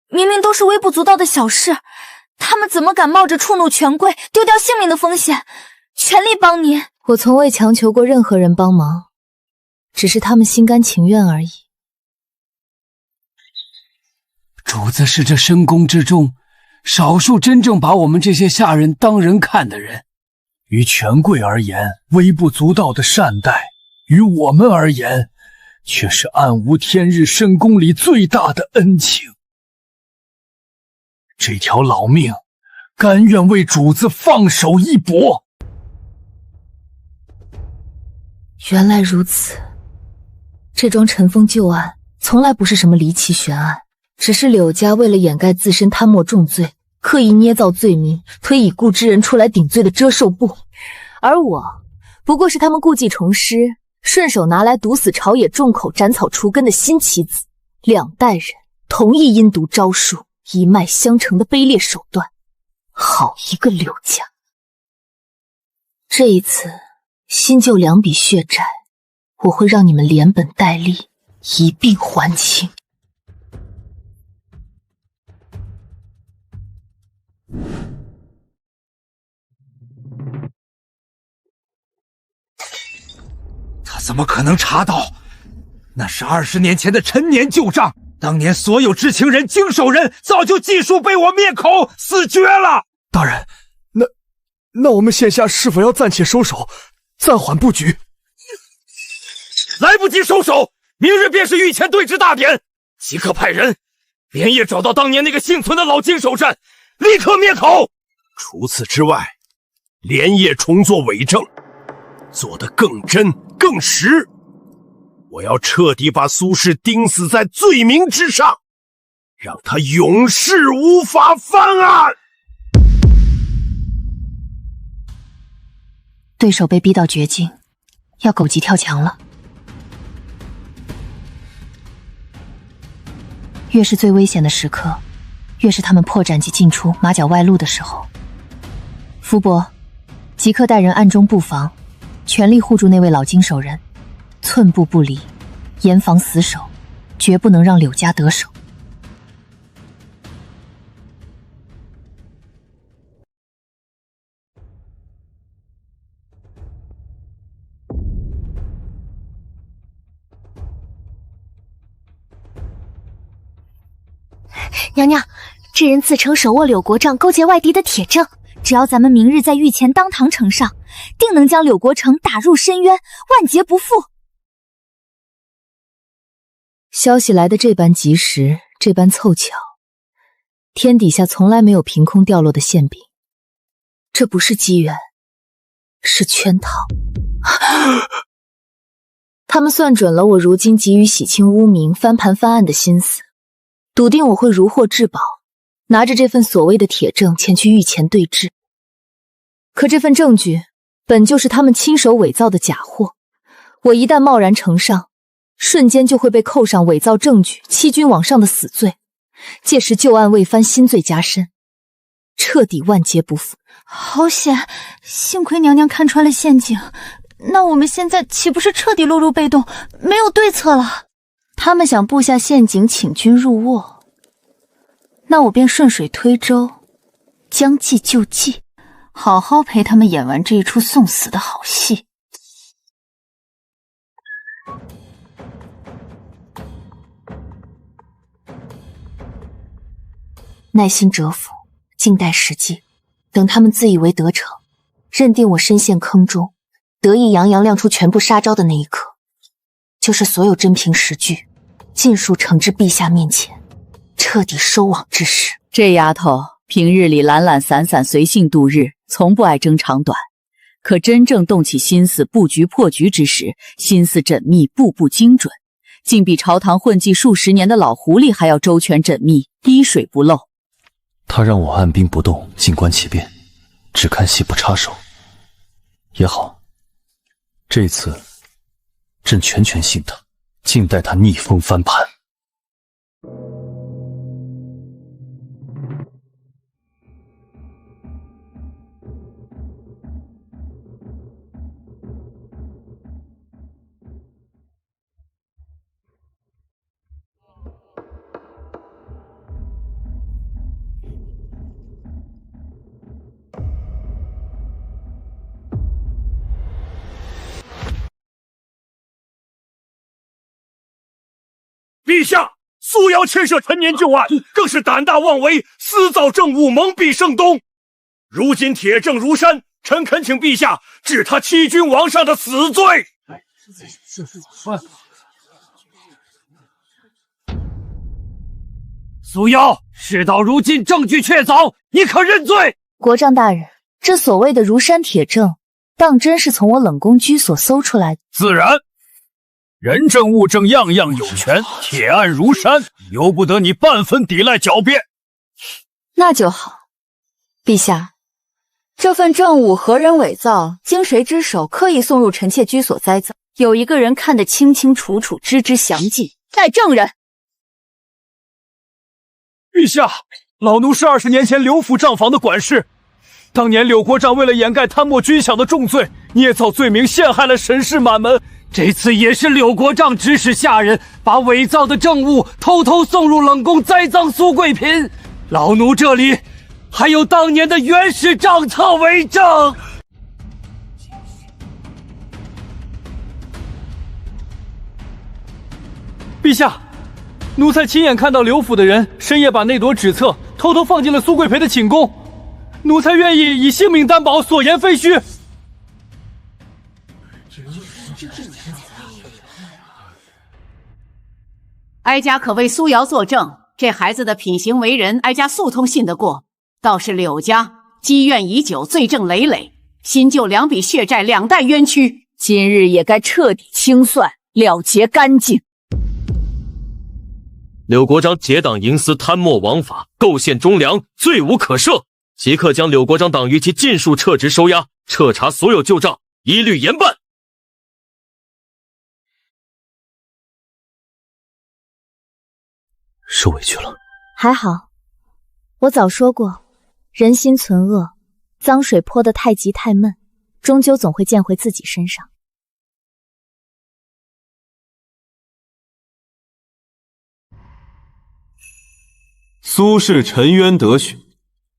明明都是微不足道的小事，他们怎么敢冒着触怒权贵、丢掉性命的风险，全力帮您？我从未强求过任何人帮忙，只是他们心甘情愿而已。主子是这深宫之中少数真正把我们这些下人当人看的人。于权贵而言，微不足道的善待，于我们而言，却是暗无天日深宫里最大的恩情。这条老命，甘愿为主子放手一搏。原来如此，这桩尘封旧案从来不是什么离奇悬案，只是柳家为了掩盖自身贪墨重罪，刻意捏造罪名，推已故之人出来顶罪的遮羞布。而我不过是他们故技重施，顺手拿来毒死朝野众口、斩草除根的新棋子。两代人同一阴毒招数，一脉相承的卑劣手段，好一个柳家！这一次新旧两笔血债，我会让你们连本带利，一并还清。他怎么可能查到？那是20年前的陈年旧账，当年所有知情人、经手人早就尽数被我灭口，死绝了。大人，那我们现下是否要暂且收手，暂缓布局？来不及收手，明日便是御前对峙大典，即刻派人连夜找到当年那个幸存的老经手站，立刻灭口。除此之外，连夜重做伪证，做得更真更实。我要彻底把苏轼钉死在罪名之上，让他永世无法翻案。对手被逼到绝境，要狗急跳墙了。越是最危险的时刻，越是他们破绽及进出、马脚外露的时候。福伯，即刻带人暗中布防，全力护住那位老经手人，寸步不离，严防死守，绝不能让柳家得手。娘娘，这人自称手握柳国帐勾结外敌的铁证，只要咱们明日在御前当堂呈上，定能将柳国城打入深渊，万劫不复。消息来的这般及时，这般凑巧，天底下从来没有凭空掉落的馅饼，这不是机缘，是圈套。他们算准了我如今急于洗清污名、翻盘翻案的心思，笃定我会如获至宝，拿着这份所谓的铁证前去御前对质。可这份证据本就是他们亲手伪造的假货，我一旦贸然呈上，瞬间就会被扣上伪造证据、欺君罔上的死罪，届时旧案未翻，新罪加深，彻底万劫不复。好险，幸亏娘娘看穿了陷阱，那我们现在岂不是彻底落入被动，没有对策了？他们想布下陷阱请君入瓮，那我便顺水推舟，将计就计，好好陪他们演完这一出送死的好戏。耐心蛰伏，静待时机，等他们自以为得逞，认定我深陷坑中，得意洋洋亮出全部杀招的那一刻，就是所有真凭实据，尽数呈至陛下面前，彻底收网之时。这丫头平日里懒懒散散，随性度日，从不爱争长短。可真正动起心思布局破局之时，心思缜密，步步精准，竟比朝堂混迹数十年的老狐狸还要周全缜密，滴水不漏。他让我按兵不动，静观其变，只看戏不插手。也好，这次朕全信他，静待他逆风翻盘。陛下，苏瑶牵涉陈年旧案，更是胆大妄为，私造政务，蒙蔽圣东。如今铁证如山，臣恳请陛下治他欺君罔上的死罪。苏瑶，事到如今，证据确凿，你可认罪？国丈大人，这所谓的如山铁证，当真是从我冷宫居所搜出来的？自然。人证物证样样有权，铁案如山，由不得你半分抵赖狡辩。那就好。陛下，这份证物何人伪造，经谁之手刻意送入臣妾居所栽赃，有一个人看得清清楚楚，知之详尽。带证人。陛下，老奴是20年前刘府账房的管事，当年柳国丈为了掩盖贪墨军饷的重罪，捏造罪名陷害了沈氏满门。这次也是柳国丈指使下人把伪造的证物偷偷送入冷宫栽赃苏贵嫔，老奴这里还有当年的原始账册为证。陛下，奴才亲眼看到刘府的人深夜把那摞纸册偷偷放进了苏贵嫔的寝宫，奴才愿意以性命担保，所言非虚。哀家可为苏瑶作证，这孩子的品行为人，哀家素通信得过。倒是柳家积怨已久，罪证累累，新旧2笔血债2代冤屈，今日也该彻底清算，了结干净。柳国璋结党营私，贪墨枉法，构陷忠良，罪无可赦。即刻将柳国璋党羽及尽数撤职收押，彻查所有旧账，一律严办。受委屈了。还好，我早说过，人心存恶，脏水泼得太急太闷，终究总会溅回自己身上。苏轼沉冤得雪，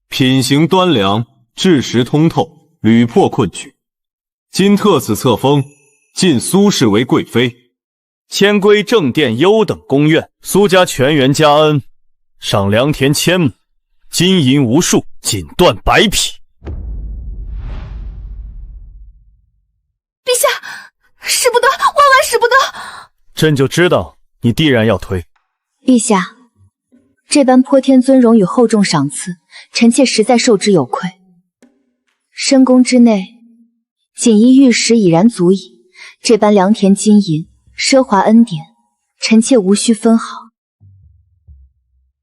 品行端良，治实通透，屡破困局。今特此册封，晋苏轼为贵妃，迁归正殿优等宫苑，苏家全员加恩，赏良田1000亩，金银无数，锦缎100匹。陛下，使不得，万万使不得！朕就知道你必然要推。陛下，这般泼天尊荣与厚重赏赐，臣妾实在受之有愧。深宫之内，锦衣玉食已然足矣，这般良田金银，奢华恩典，臣妾无需分毫。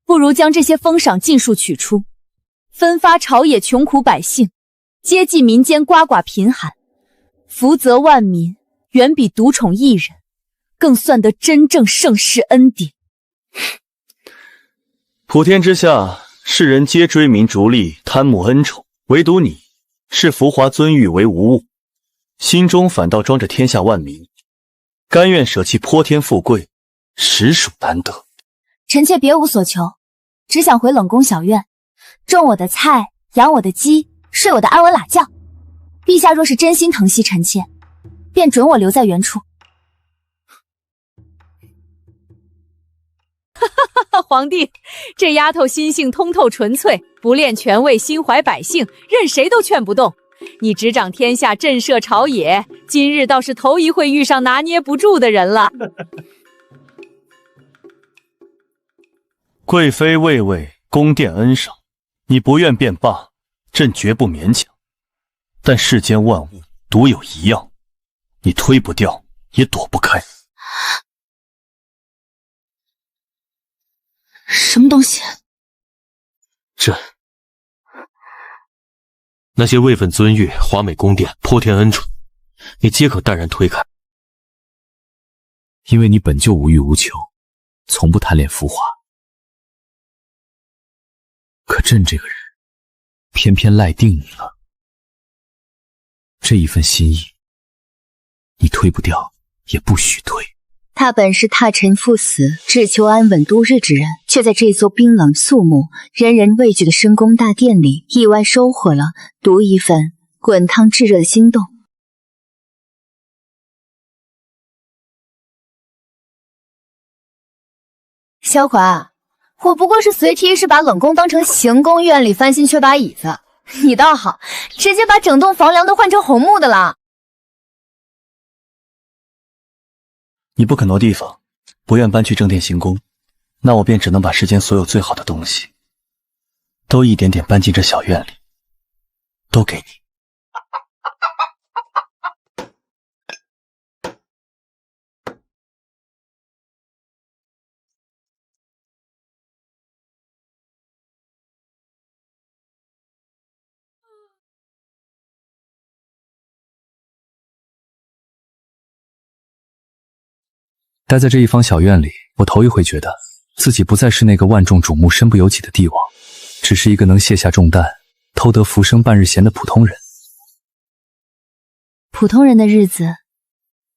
不如将这些封赏尽数取出，分发朝野穷苦百姓，接济民间寡寡贫寒，福泽万民，远比独宠一人，更算得真正盛世恩典。普天之下，世人皆追名逐利，贪慕恩宠，唯独你视浮华尊誉为无物，心中反倒装着天下万民，甘愿舍弃泼天富贵，实属难得。臣妾别无所求，只想回冷宫小院，种我的菜，养我的鸡，睡我的安稳懒觉。陛下若是真心疼惜臣妾，便准我留在原处。皇帝，这丫头心性通透纯粹，不恋权位，心怀百姓，任谁都劝不动。你执掌天下，震慑朝野，今日倒是头一回遇上拿捏不住的人了。贵妃位位，宫殿恩赏，你不愿便罢，朕绝不勉强。但世间万物独有一样，你推不掉，也躲不开。什么东西？朕。那些位分尊玉、华美宫殿、泼天恩宠，你皆可淡然推开。因为你本就无欲无求，从不贪恋浮华。可朕这个人，偏偏赖定你了。这一份心意，你推不掉，也不许推。他本是踏尘赴死，只求安稳度日之人，却在这座冰冷肃穆、人人畏惧的深宫大殿里，意外收获了独一份滚烫炙热的心动。萧华，我不过是随提议是把冷宫当成行宫院里翻新缺把椅子，你倒好，直接把整栋房梁都换成红木的了。你不肯挪地方，不愿搬去正殿行宫，那我便只能把世间所有最好的东西，都一点点搬进这小院里，都给你。待在这一方小院里，我头一回觉得自己不再是那个万众瞩目、身不由己的帝王，只是一个能卸下重担、偷得浮生半日闲的普通人。普通人的日子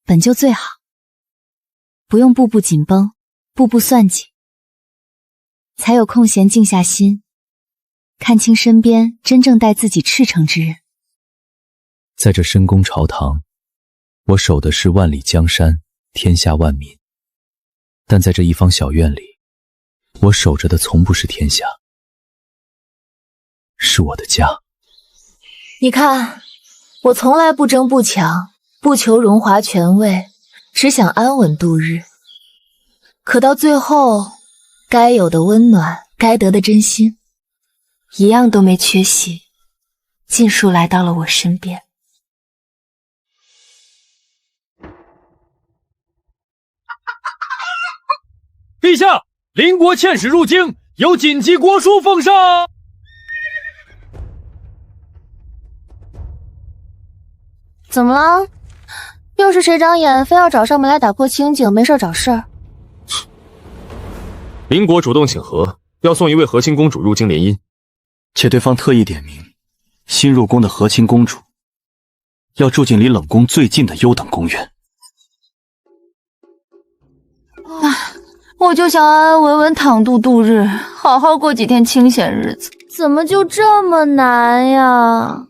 本就最好，不用步步紧绷，步步算计，才有空闲静下心，看清身边真正待自己赤诚之人。在这深宫朝堂，我守的是万里江山，天下万民。但在这一方小院里，我守着的从不是天下，是我的家。你看，我从来不争不抢，不求荣华权位，只想安稳度日。可到最后，该有的温暖，该得的真心，一样都没缺席，尽数来到了我身边。陛下，邻国遣使入京，有紧急国书奉上。怎么了？又是谁长眼，非要找上门来打破清静，没事找事儿？邻国主动请和，要送一位和亲公主入京联姻，且对方特意点名，新入宫的和亲公主要住进离冷宫最近的优等宫院。我就想安安稳稳躺度度日，好好过几天清闲日子，怎么就这么难呀？